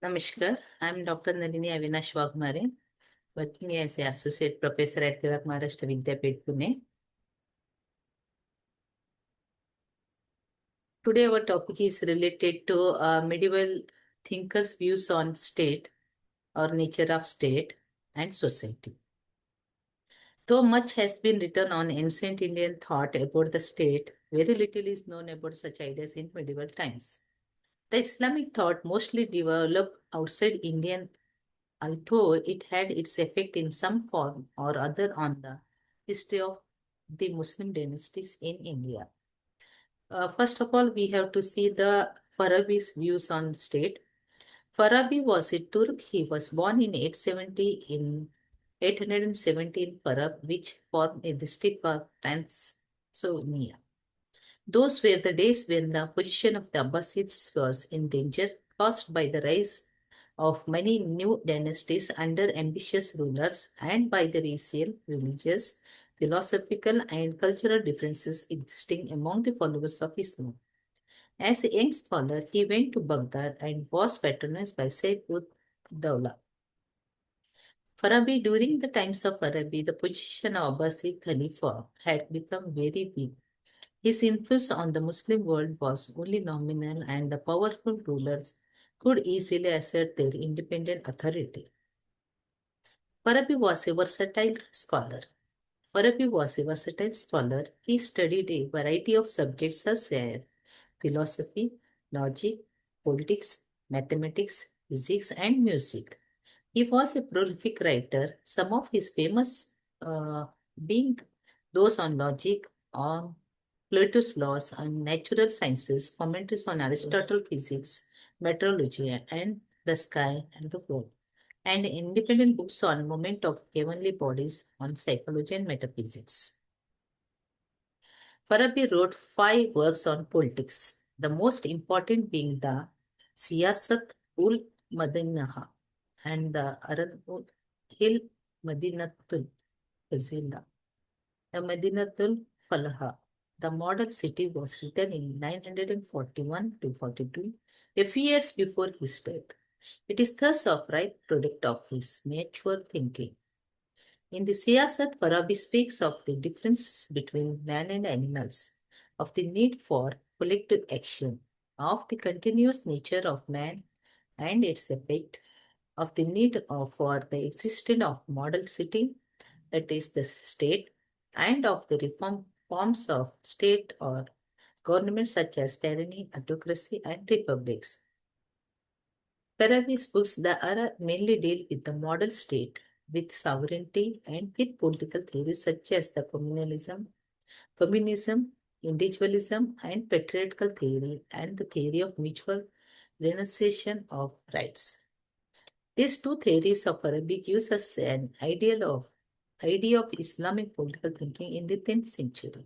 Namaskar, I'm Dr. Nalini Avinash Wagmare, working as an Associate Professor at Tilak Maharashtra Vidyapeeth, Pune. Today our topic is related to medieval thinkers' views on state or nature of state and society. Though much has been written on ancient Indian thought about the state, very little is known about such ideas in medieval times. The Islamic thought mostly developed outside Indian, although it had its effect in some form or other on the history of the Muslim dynasties in India. First of all, we have to see the Farabi's views on state. Farabi was a Turk. He was born in 870 in Farab, which formed a district of Tanzania. Those were the days when the position of the Abbasids was in danger, caused by the rise of many new dynasties under ambitious rulers and by the racial, religious, philosophical, and cultural differences existing among the followers of Islam. As a young scholar, he went to Baghdad and was patronized by Sayyid Dawla. Farabi, during the times of Farabi, the position of Abbasid Khalifa had become very weak. His influence on the Muslim world was only nominal, and the powerful rulers could easily assert their independent authority. Farabi was a versatile scholar. He studied a variety of subjects such as philosophy, logic, politics, mathematics, physics, and music. He was a prolific writer, some of his famous being those on logic, on Plato's laws, on natural sciences, commentaries on Aristotle physics, meteorology, and the sky and the world, and independent books on movement of heavenly bodies, on psychology and metaphysics. Farabi wrote 5 works on politics, the most important being the Siyasat ul Madinaha and the Aran Hil Madinatul Fazila. The Madinatul Falaha. The model city was written in 941 to 42, a few years before his death. It is thus a ripe product of his mature thinking. In the Siyasat, Farabi speaks of the differences between man and animals, of the need for collective action, of the continuous nature of man and its effect, of the need for the existence of model city, that is the state, and of the forms of state or government such as tyranny, autocracy, and republics. Farabi's books, the Ara, mainly deal with the model state, with sovereignty, and with political theories such as the communism, individualism, and patriarchal theory, and the theory of mutual renunciation of rights. These two theories of Arabic gives us an idea of Islamic political thinking in the 10th century.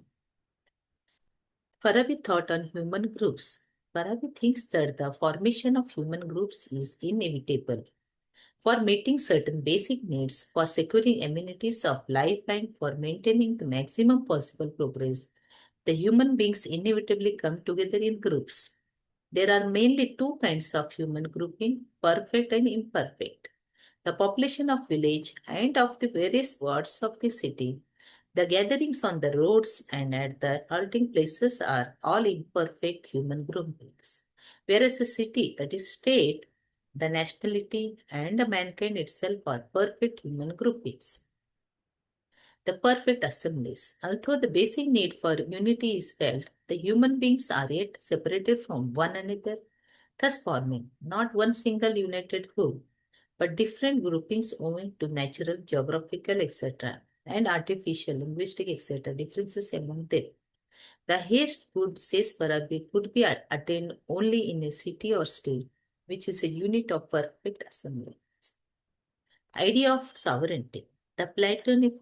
Farabi thought on human groups. Farabi thinks that the formation of human groups is inevitable for meeting certain basic needs, for securing amenities of life, and for maintaining the maximum possible progress. The human beings inevitably come together in groups. There are mainly two kinds of human grouping, perfect and imperfect. The population of village and of the various wards of the city, the gatherings on the roads and at the halting places are all imperfect human groupings. Whereas the city, that is state, the nationality and the mankind itself are perfect human groupings. The perfect assemblies. Although the basic need for unity is felt, the human beings are yet separated from one another, thus forming not one single united whole, but different groupings owing to natural, geographical, etc., and artificial, linguistic, etc., differences among them. The highest good, says Farabi, could be attained only in a city or state, which is a unit of perfect assembly. Idea of sovereignty. The Platonic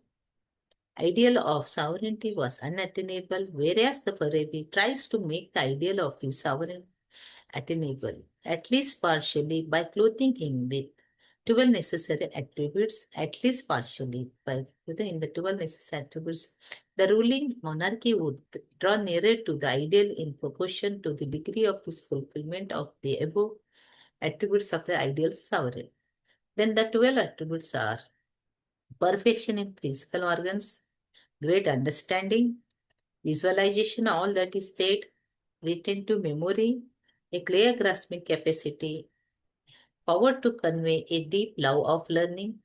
ideal of sovereignty was unattainable, whereas the Farabi tries to make the ideal of his sovereign attainable, at least partially, by clothing him with 12 necessary attributes, at least partially, by clothing him the 12 necessary attributes. The ruling monarchy would draw nearer to the ideal in proportion to the degree of his fulfillment of the above attributes of the ideal sovereign. Then the 12 attributes are perfection in physical organs, great understanding, visualization, all that is said, retain memory, a clear grasping capacity, power to convey a deep love of learning,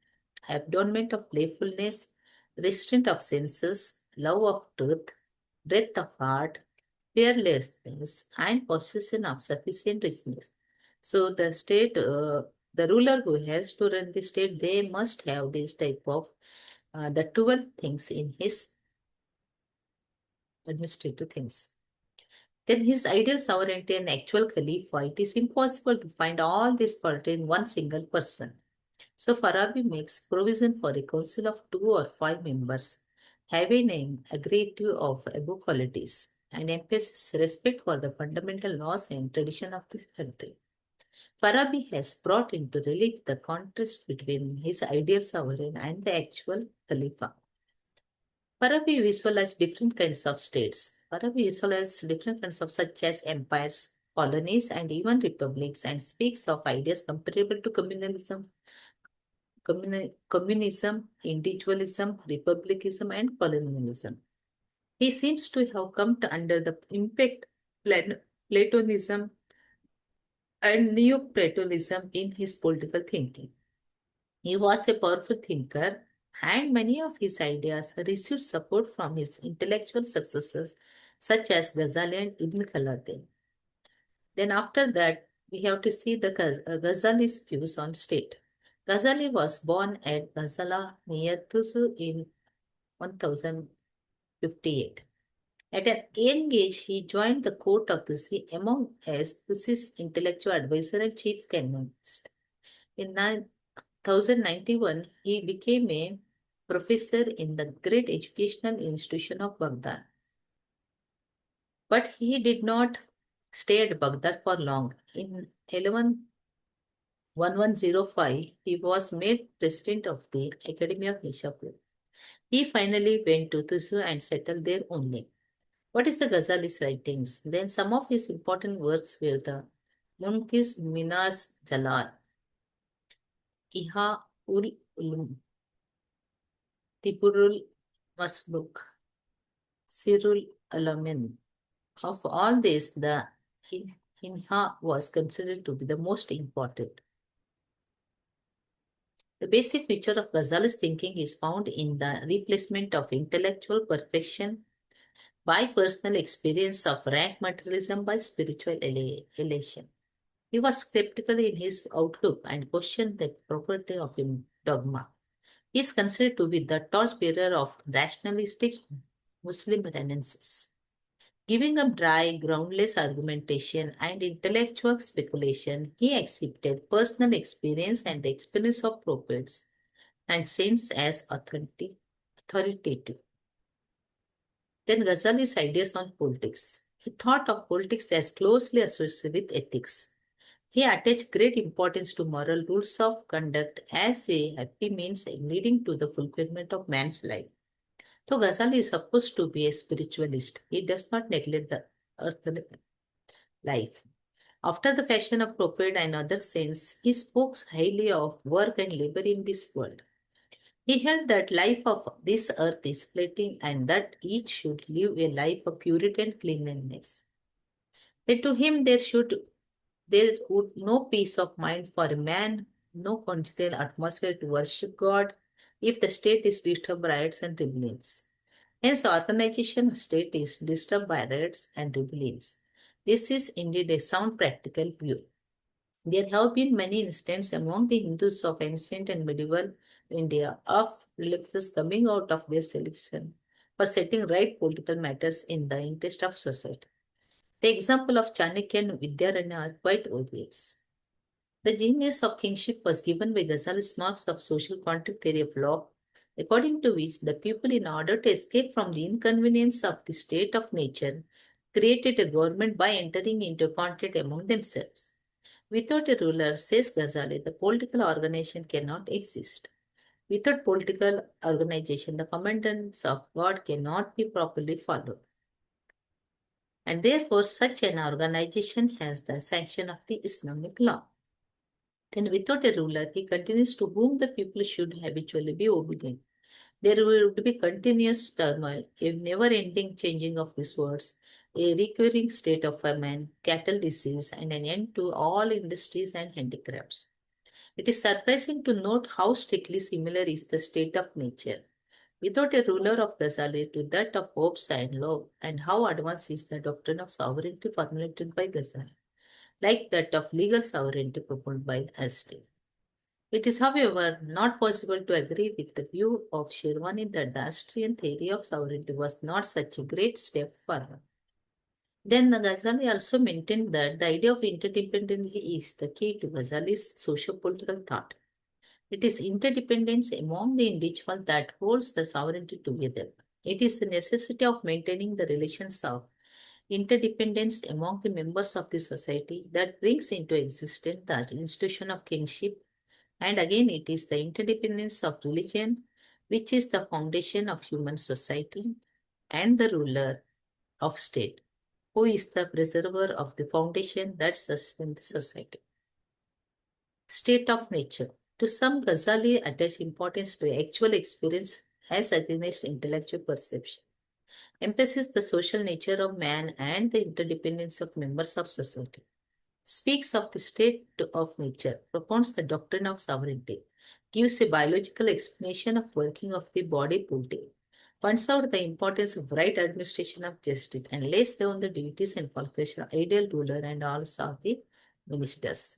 abandonment of playfulness, restraint of senses, love of truth, breadth of heart, fearlessness, and possession of sufficient richness. So the ruler who has to run the state, they must have this type of the 12 things in his administrative things. Then his ideal sovereignty and actual caliphate, it is impossible to find all these qualities in one single person. So Farabi makes provision for a council of 2 or 5 members, having an aggregate of above qualities, and emphasizes respect for the fundamental laws and tradition of this country. Farabi has brought into relief the contrast between his ideal sovereign and the actual Khalifa. Farabi visualized different kinds of states. Farabi visualized different kinds of such as empires, colonies, and even republics, and speaks of ideas comparable to communism, individualism, republicanism, and colonialism. He seems to have come to under the impact Platonism and Neoplatonism in his political thinking. He was a powerful thinker, and many of his ideas received support from his intellectual successors, such as Ghazali and Ibn Khaldun. Then, after that, we have to see the Ghazali's views on state. Ghazali was born at Ghazala near Tusu in 1058. At an young age, he joined the court of Tusi among as Tusi's intellectual advisor and chief canonist. In 1091, he became a professor in the great educational institution of Baghdad. But he did not stay at Baghdad for long. In 1105, he was made president of the Academy of Nishapur. He finally went to Tusu and settled there only. What is the Ghazali's writings? Then some of his important works were the Munqidh Minas Jalal, Iha ul Ulum, Tiburul Masbuk, Sirul Alamin. Of all this, the Hinha was considered to be the most important. The basic feature of Ghazali's thinking is found in the replacement of intellectual perfection by personal experience of rank materialism by spiritual elation. He was skeptical in his outlook and questioned the propriety of dogma. He is considered to be the torchbearer of rationalistic Muslim Renaissance. Giving up dry, groundless argumentation and intellectual speculation, he accepted personal experience and the experience of prophets and saints as authoritative. Then Ghazali's ideas on politics. He thought of politics as closely associated with ethics. He attached great importance to moral rules of conduct as a happy means leading to the fulfillment of man's life. So Ghazali is supposed to be a spiritualist. He does not neglect the earthly life. After the fashion of prophet and other saints, he spoke highly of work and labor in this world. He held that life of this earth is fleeting and that each should live a life of purity and cleanliness. That to him there would no peace of mind for a man, no conjugal atmosphere to worship God, if the state is disturbed by riots and rebellions. Hence, organization of state is disturbed by riots and rebellions. This is indeed a sound practical view. There have been many instances among the Hindus of ancient and medieval India of religious coming out of their selection for setting right political matters in the interest of society. The example of Chanakya and Vidyaranya are quite obvious. The genius of kingship was given by Ghazali's marks of social contract theory of law, according to which the people, in order to escape from the inconvenience of the state of nature, created a government by entering into a contract among themselves. Without a ruler, says Ghazali, the political organization cannot exist. Without political organization, the commandments of God cannot be properly followed. And therefore, such an organization has the sanction of the Islamic law. Then, without a ruler, he continues to whom the people should habitually be obedient. There would be continuous turmoil, a never ending changing of these words, a recurring state of famine, cattle disease, and an end to all industries and handicrafts. It is surprising to note how strictly similar is the state of nature without a ruler of Ghazali to that of hopes and love, and how advanced is the doctrine of sovereignty formulated by Ghazali, like that of legal sovereignty proposed by Astley. It is, however, not possible to agree with the view of Shirvani that the Austrian theory of sovereignty was not such a great step forward. Then Ghazali also maintained that the idea of interdependence is the key to Ghazali's socio-political thought. It is interdependence among the individuals that holds the sovereignty together. It is the necessity of maintaining the relations of interdependence among the members of the society that brings into existence the institution of kingship. And again, it is the interdependence of religion, which is the foundation of human society, and the ruler of state, who is the preserver of the foundation that sustains the society. State of nature. To some, Ghazali attached importance to actual experience as against intellectual perception, emphasizes the social nature of man and the interdependence of members of society, speaks of the state of nature, propounds the doctrine of sovereignty, gives a biological explanation of working of the body politic, points out the importance of right administration of justice, and lays down the duties and qualifications of ideal ruler and also of the ministers.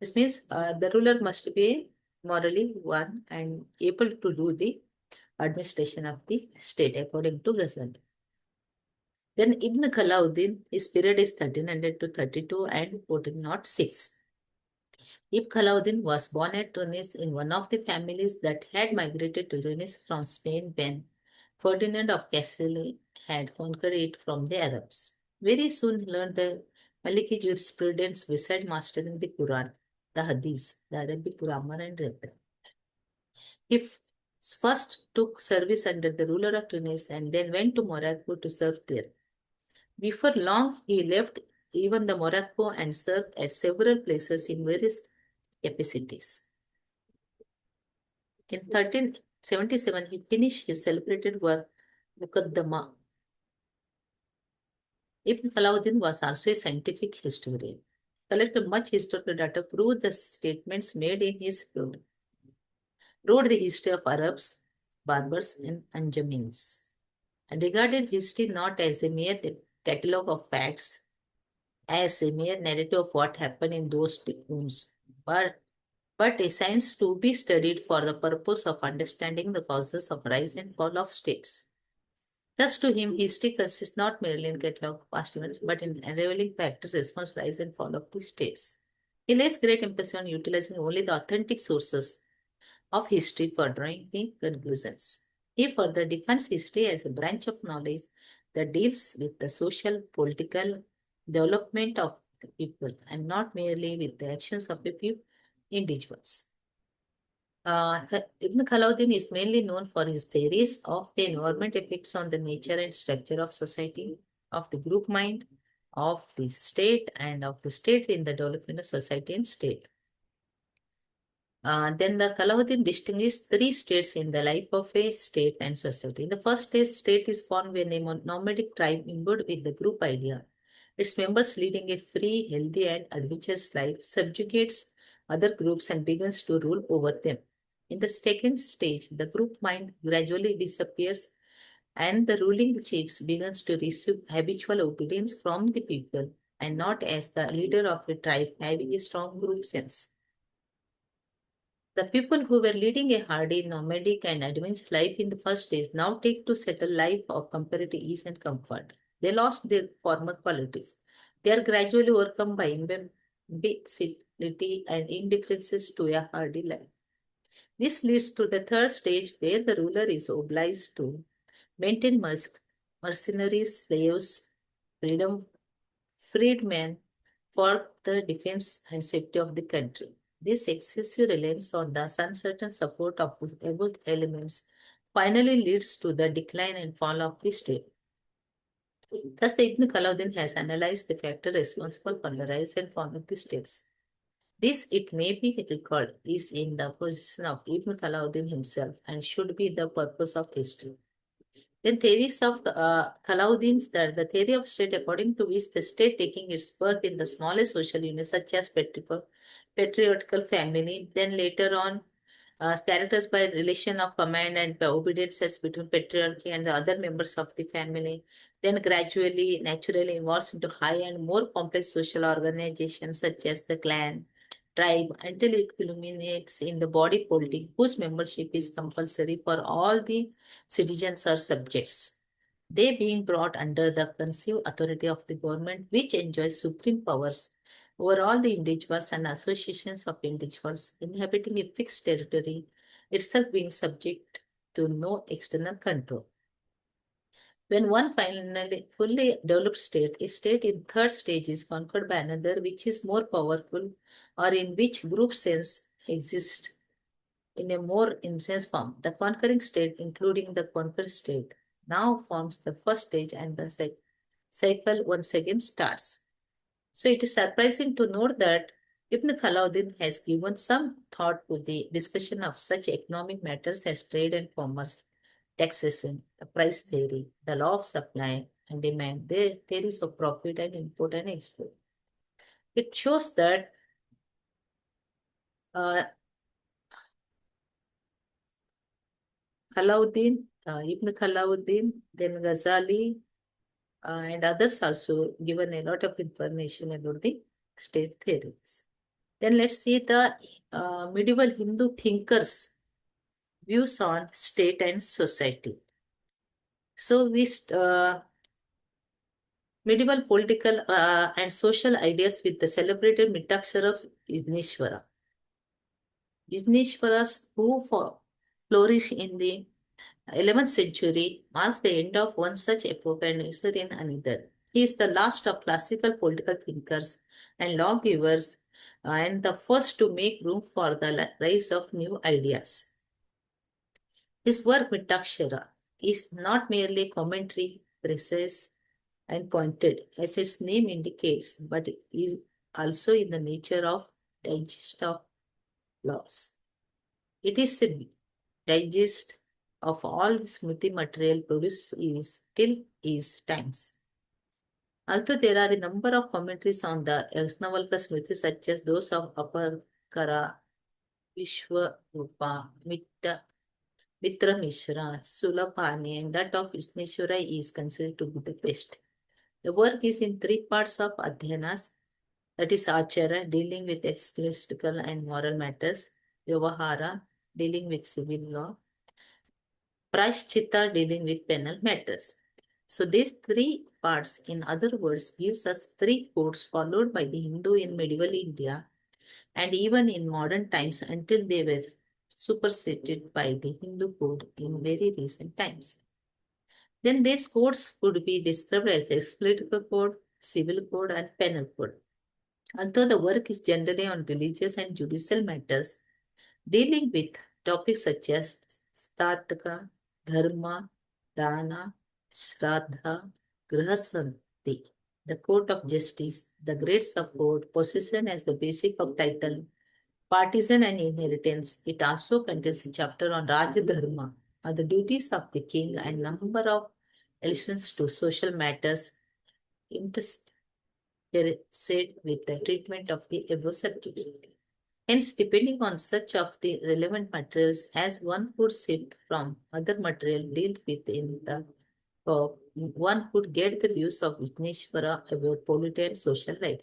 This means the ruler must be morally one and able to do the administration of the state according to Ghazali. Then Ibn Khalauddin, his period is 1300 to 32 and 1406. Ibn Khalauddin was born at Tunis in one of the families that had migrated to Tunis from Spain when Ferdinand of Castile had conquered it from the Arabs. Very soon he learned the Maliki jurisprudence beside mastering the Quran, the Hadith, the Arabic grammar and rhetoric. He first took service under the ruler of Tunis and then went to Morocco to serve there. Before long, he left even the Morocco and served at several places in various capacities. In 1377, he finished his celebrated work, Muqaddama. Ibn Khalauddin was also a scientific historian. Collected much historical data proved the statements made in his book. Wrote the history of Arabs, Berbers, and Anjamins, and regarded history not as a mere catalogue of facts, as a mere narrative of what happened in those times, but a science to be studied for the purpose of understanding the causes of rise and fall of states. Thus, to him, history consists not merely in catalogue of past events, but in unraveling factors responsible for rise and fall of the states. He lays great emphasis on utilizing only the authentic sources of history for drawing the conclusions. He further defines history as a branch of knowledge that deals with the social, political development of the people and not merely with the actions of a few individuals. Ibn Khalauddin is mainly known for his theories of the environment effects on the nature and structure of society, of the group mind, of the state, and of the states in the development of society and state. Then the Kalahuddin distinguished three states in the life of a state and society. In the first state is formed when a nomadic tribe imbued with the group idea. Its members leading a free, healthy, and adventurous life subjugates other groups and begins to rule over them. In the second stage, the group mind gradually disappears and the ruling chiefs begins to receive habitual obedience from the people and not as the leader of a tribe having a strong group sense. The people who were leading a hardy, nomadic, and adventurous life in the first days now take to settle life of comparative ease and comfort. They lost their former qualities. They are gradually overcome by imbecility and indifferences to a hardy life. This leads to the third stage where the ruler is obliged to maintain mercenaries, slaves, freedom, freedmen for the defense and safety of the country. This excessive reliance on the uncertain support of the above elements finally leads to the decline and fall of the state. Thus, the Ibn Khalauddin has analyzed the factors responsible for the rise and fall of the states. This, it may be recalled, is in the position of Ibn Khalauddin himself and should be the purpose of history. Then theories of Khalauddin's, that the theory of state according to which the state taking its birth in the smallest social unit such as patriarchal family, then later on characterized by relation of command and obedience as between patriarchy and the other members of the family, then gradually, naturally evolves into high and more complex social organizations such as the clan, tribe, until it culminates in the body politic, whose membership is compulsory for all the citizens or subjects. They being brought under the conceived authority of the government, which enjoys supreme powers over all the individuals and associations of individuals inhabiting a fixed territory, itself being subject to no external control. When one finally fully developed state, a state in third stage is conquered by another which is more powerful, or in which group sense exists in a more intense form. The conquering state, including the conquered state, now forms the first stage and the cycle once again starts. So it is surprising to note that Ibn Khalauddin has given some thought to the discussion of such economic matters as trade and commerce, taxation, the price theory, the law of supply and demand, the theories of profit and import and export. It shows that uh, Ibn Khalauddin, then Ghazali, and others also given a lot of information about the state theories. Then let's see the medieval Hindu thinkers' views on state and society. So medieval political and social ideas with the celebrated Mitakshara of Isneshwara. Isneshwaras who flourish in the 11th century marks the end of one such epoch and usher in another. He is the last of classical political thinkers and lawgivers and the first to make room for the rise of new ideas. His work Mitakshara is not merely commentary, precise and pointed, as its name indicates, but is also in the nature of digest of laws. It is a digest of all the Smriti material produced is till his times. Although there are a number of commentaries on the Yajnavalkya Smriti, such as those of Apakara, Vishwarupa, Mitra Mishra, Sulapani, and that of Vishneshwara is considered to be the best. The work is in three parts of Adhyanas, that is Achara, dealing with ecclesiastical and moral matters, Vyavahara, dealing with civil law, Prashchitta, dealing with penal matters. So these three parts, in other words, gives us three codes followed by the Hindu in medieval India and even in modern times until they were superseded by the Hindu code in very recent times. Then these codes could be described as ecclesiastical code, civil code, and penal code. Although the work is generally on religious and judicial matters, dealing with topics such as Startaka, Dharma, Dana, Shraddha, Grahasanti, the court of justice, the great support, possession as the basic of title, partisan and inheritance. It also contains a chapter on Raj Dharma, or the duties of the king, and number of allusions to social matters intersected with the treatment of the above subjects. Hence, depending on such of the relevant materials as one could shift from other material dealt with in the talk, one could get the views of Vigneshwara about polity and social life.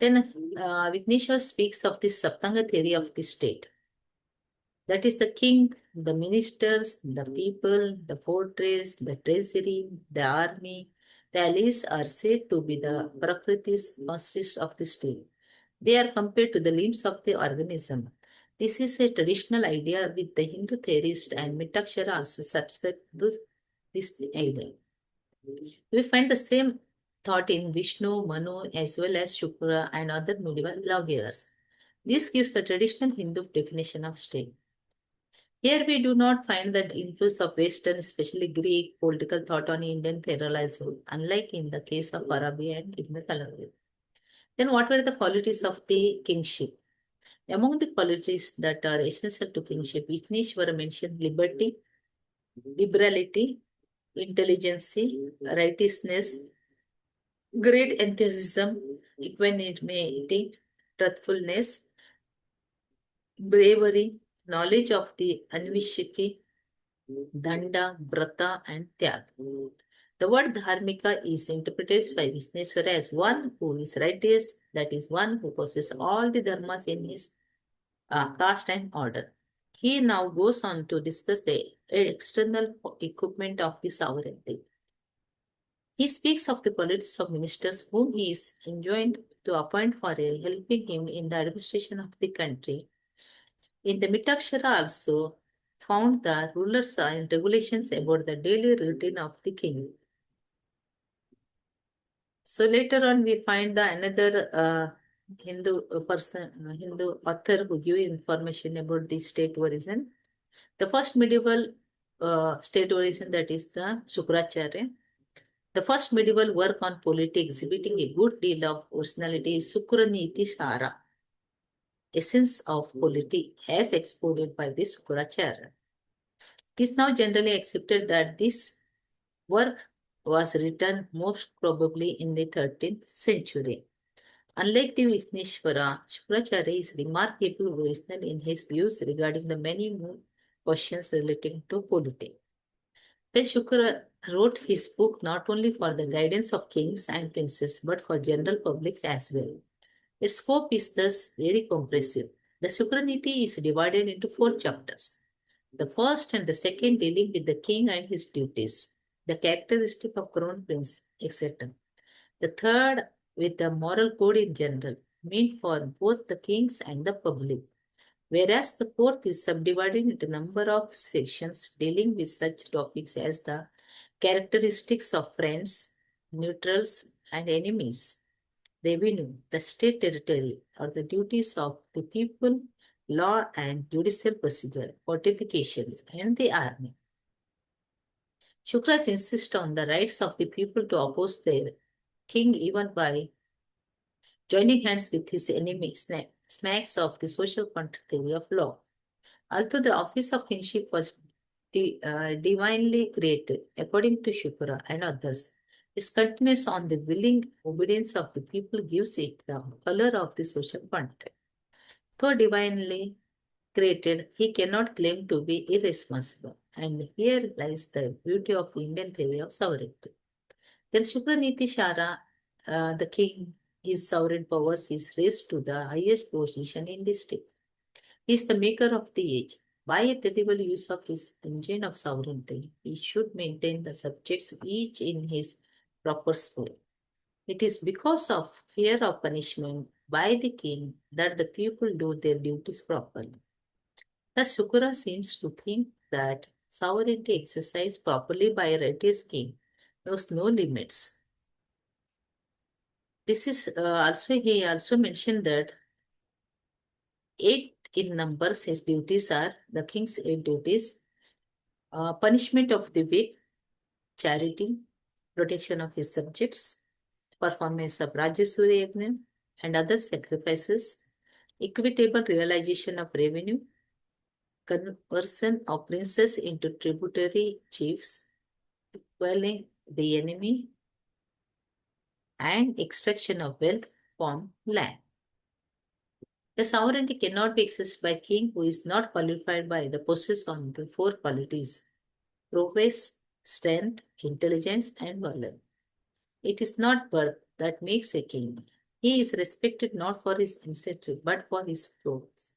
Then Vigneshwara speaks of the Saptanga theory of the state. That is the king, the ministers, the people, the fortress, the treasury, the army, the allies are said to be the prakritis constitutes of the state. They are compared to the limbs of the organism. This is a traditional idea with the Hindu theorist and Mitakshara also subscribe to this idea. We find the same thought in Vishnu, Manu, as well as Shukra and other medieval lawgivers. This gives the traditional Hindu definition of state. Here we do not find the influence of Western, especially Greek, political thought on Indian theology, unlike in the case of Arabi and Ibn Khalid. Then what were the qualities of the kingship? Among the qualities that are essential to kingship, Vishneshwara mentioned liberty, liberality, intelligence, righteousness, great enthusiasm, equanimity, truthfulness, bravery, knowledge of the Anvishiki, Danda, Vrata, and Tyag. The word Dharmika is interpreted by Vishneshwara as one who is righteous, that is, one who possesses all the dharmas in his caste and order. He now goes on to discuss the external equipment of the sovereignty. He speaks of the qualities of ministers whom he is enjoined to appoint for helping him in the administration of the country. In the Mitakshara also found the rulers and regulations about the daily routine of the king. So later on we find the another Hindu Hindu author who give information about the state origin. The first medieval state origin, that is the Shukracharya. The first medieval work on polity exhibiting a good deal of originality is Sukraniti Sara, essence of polity as expounded by the Shukracharya. It is now generally accepted that this work was written most probably in the 13th century. Unlike the Vishneshwara, Shukracharya is remarkably original in his views regarding the many questions relating to polity. Then Shukra wrote his book not only for the guidance of kings and princes, but for general publics as well. Its scope is thus very comprehensive. The Shukraniti is divided into 4 chapters. The first and the second dealing with the king and his duties, the characteristic of crown prince, etc. The third with the moral code in general, meant for both the kings and the public. Whereas the fourth is subdivided into a number of sections dealing with such topics as the characteristics of friends, neutrals, and enemies, revenue, the state territory, or the duties of the people, law and judicial procedure, fortifications, and the army. Shukras insist on the rights of the people to oppose their king even by joining hands with his enemies, smacks of the social contract theory of law. Although the office of kingship was divinely created, according to Shukra and others, its continuance on the willing obedience of the people gives it the color of the social contract. Though divinely created, he cannot claim to be irresponsible. And here lies the beauty of the Indian theory of sovereignty. Then Shukraniti Shara, the king, his sovereign powers is raised to the highest position in the state. He is the maker of the age. By a terrible use of his engine of sovereignty, he should maintain the subjects each in his proper sphere. It is because of fear of punishment by the king that the people do their duties properly. Thus, Sukura seems to think that sovereignty exercised properly by a righteous king knows no limits. This is he also mentioned that 8 in numbers his duties are the king's 8 duties: punishment of the weak, charity, protection of his subjects, performance of Rajasuri Yajna and other sacrifices, equitable realization of revenue, conversion of princes into tributary chiefs, quelling the enemy, and extraction of wealth from land. The sovereignty cannot be exercised by king who is not qualified by the possess of the 4 qualities: prowess, strength, intelligence, and valor. It is not birth that makes a king. He is respected not for his ancestry, but for his prowess,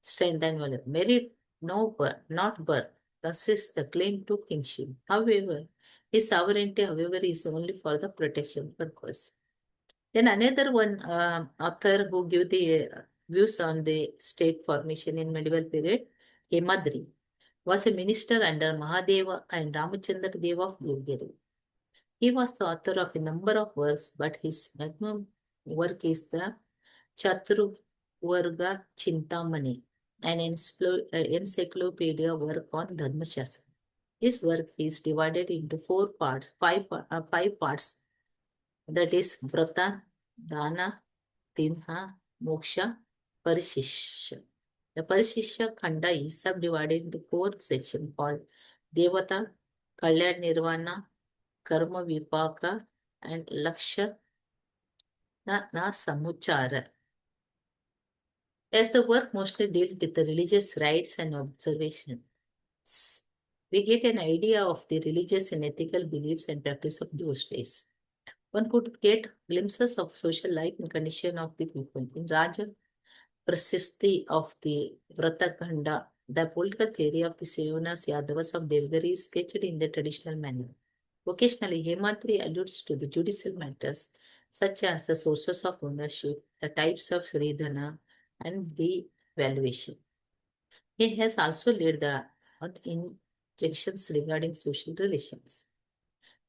strength, and valor. Merit, no birth, not birth, consists the claim to kingship. However, his sovereignty, however, is only for the protection purpose. Then another one author who give the views on the state formation in medieval period, Hemadri, was a minister under Mahadeva and Ramachandra Deva of Devgiri. He was the author of a number of works, but his magnum work is the Chaturvarga Chintamani, an encyclopedia work on Dharmashastra. His work is divided into 4 parts, 5 parts, that is Vrata, Dana, Tinha, Moksha, Parishishya. The Parishishya Khanda is subdivided into four sections called Devata, Kalyan Nirvana, Karma Vipaka, and Lakshana Samuchara. As the work mostly deals with the religious rites and observations, we get an idea of the religious and ethical beliefs and practice of those days. One could get glimpses of social life and condition of the people. In Raja Prasisti of the Vratakanda, the political theory of the Seyonas Yadavas of Devgari is sketched in the traditional manner. Occasionally, Hemadri alludes to the judicial matters such as the sources of ownership, the types of Sridhana, and the valuation. He has also laid the injections regarding social relations.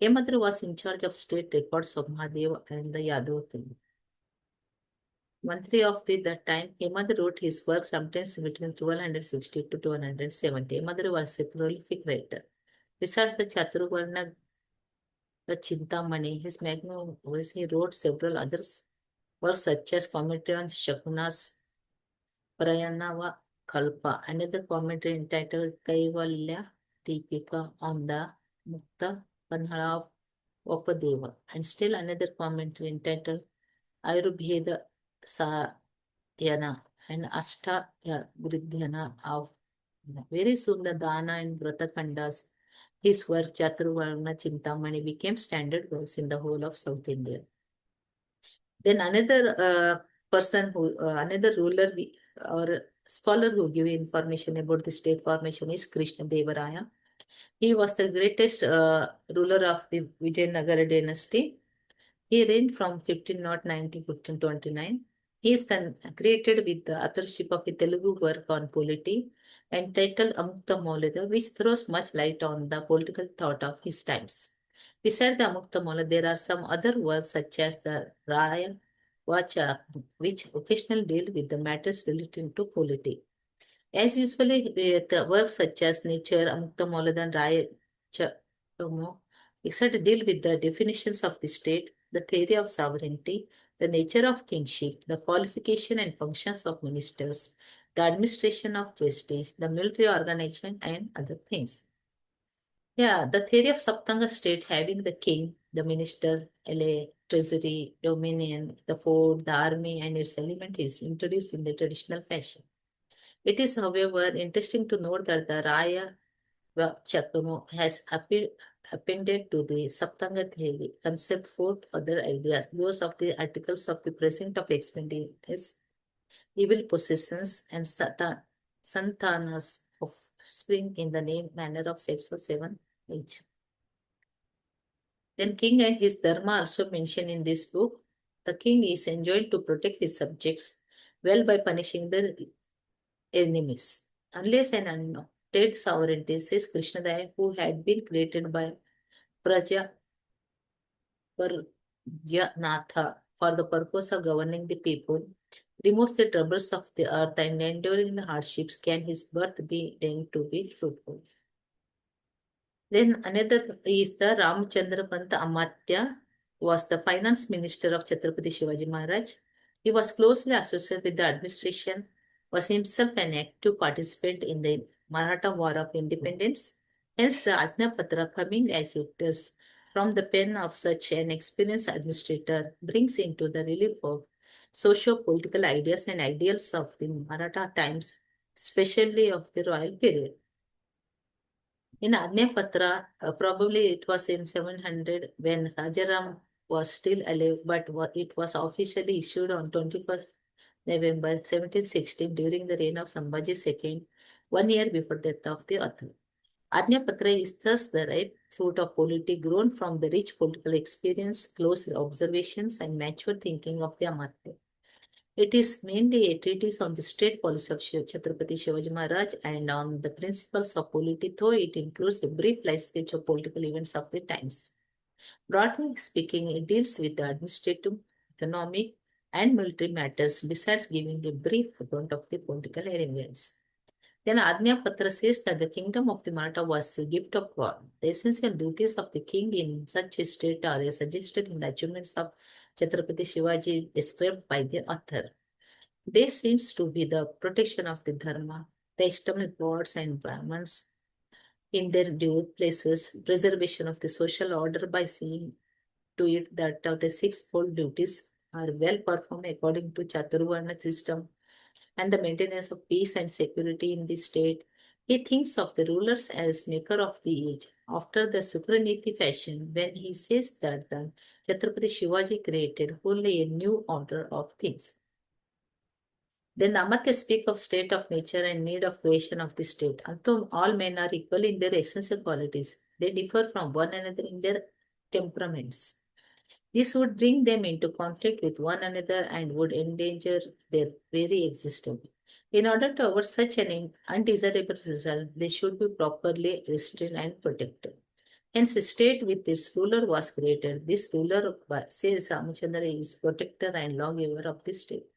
Hemadri was in charge of state records of Mahadev and the Yadav kingdom. Mantri of that time, Hemadri wrote his work sometimes between 1260 to 1270. Hemadri was a prolific writer. Besides the Chaturvarna, the Chintamani, his magnum was he wrote several others works such as commentary on Shakuna's Prayanava Kalpa, another commentary entitled Kaivalya Deepika on the Mukta Panhala of Vapadeva, and still another commentary entitled Ayurveda Sayana and Ashtaya Gridhyana of very soon the Dana and Vratakandas, his work Chaturvarna Chintamani became standard works in the whole of South India. Then another another ruler or scholar who gave information about the state formation is Krishna Devaraya. He was the greatest ruler of the Vijayanagara dynasty. He reigned from 1509 to 1529. He is created with the authorship of a Telugu work on polity entitled Amukta Maulida, which throws much light on the political thought of his times. Beside the Amukta Maulida, there are some other works such as the Raya Vacha, which occasionally deal with the matters relating to polity. As usually with works such as Nature, Amukta Maulida, and Raya Chamo, except deal with the definitions of the state, the theory of sovereignty, the nature of kingship, the qualification and functions of ministers, the administration of justice, the military organization, and other things. Yeah, the theory of Saptanga state having the king, the minister, treasury, dominion, the fort, the army, and its element is introduced in the traditional fashion. It is, however, interesting to note that the Raya Chakamo has appended to the Saptanga theory concept four other ideas, those of the articles of the present of expenditures, evil possessions, and santanas of spring in the name manner of sex of seven each. Then king and his dharma also mentioned in this book. The king is enjoined to protect his subjects well by punishing the enemies. Unless an unnoted sovereignty, says Krishnadaya, who had been created by Praja Parjanatha for the purpose of governing the people, removes the troubles of the earth and enduring the hardships, can his birth be deemed to be fruitful. Then another is the Ramchandra Panta Amatya, was the finance minister of Chhatrapati Shivaji Maharaj. He was closely associated with the administration, was himself an active participant in the Maratha War of Independence. Hence, the Ajna Patra, coming as it does from the pen of such an experienced administrator, brings into the relief of socio-political ideas and ideals of the Maratha times, especially of the royal period. In Ajna Patra, probably it was in 700 when Rajaram was still alive, but it was officially issued on 21st November 1716 during the reign of Sambhaji II, 1 year before the death of the author. Ajna Patra is thus the ripe fruit of polity grown from the rich political experience, close observations, and mature thinking of the Amatya. It is mainly a treatise on the state policy of Chhatrapati Shivaji Maharaj and on the principles of polity, though it includes a brief life sketch of political events of the times. Broadly speaking, it deals with the administrative, economic, and military matters, besides giving a brief account of the political events. Then Ajna Patra says that the kingdom of the Maratha was a gift of God. The essential duties of the king in such a state are suggested in the achievements of Chhatrapati Shivaji described by the author. This seems to be the protection of the dharma, the external gods and Brahmins in their due places, preservation of the social order by seeing to it that the sixfold duties are well performed according to Chaturvarna system and the maintenance of peace and security in the state. He thinks of the rulers as maker of the age, after the Sukraniti fashion, when he says that the Chhatrapati Shivaji created wholly a new order of things. Then Amatya speak of state of nature and need of creation of the state. Although all men are equal in their essential qualities, they differ from one another in their temperaments. This would bring them into conflict with one another and would endanger their very existence. In order to avoid such an undesirable result, they should be properly restrained and protected. Hence, a state with its ruler was created. This ruler, says Ramachandra, is protector and lawgiver of the state.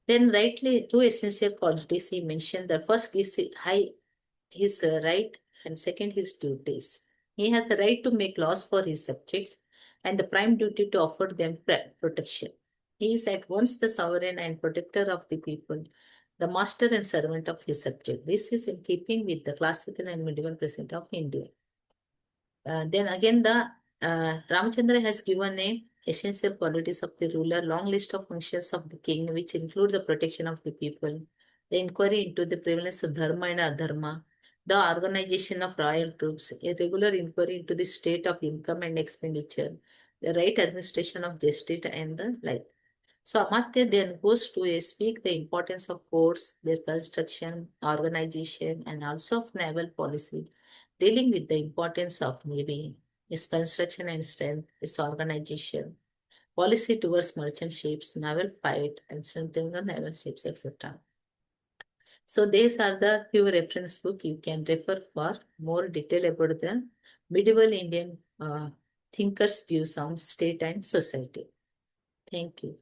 Then, rightly, two essential qualities he mentioned. The first is his right, and second, his duties. He has the right to make laws for his subjects and the prime duty to offer them protection. He is at once the sovereign and protector of the people, the master and servant of his subject. This is in keeping with the classical and medieval president of India. Then again, the Ramchandra has given a essential qualities of the ruler, long list of functions of the king, which include the protection of the people, the inquiry into the prevalence of dharma and adharma, the organization of royal troops, a regular inquiry into the state of income and expenditure, the right administration of justice, and the like. So Amatya then goes to speak the importance of forts, their construction, organization, and also of naval policy, dealing with the importance of navy, its construction and strength, its organization, policy towards merchant ships, naval fight, and strengthening the naval ships, etc. So these are the few reference book you can refer for more detail about the medieval Indian thinkers' views on state and society. Thank you.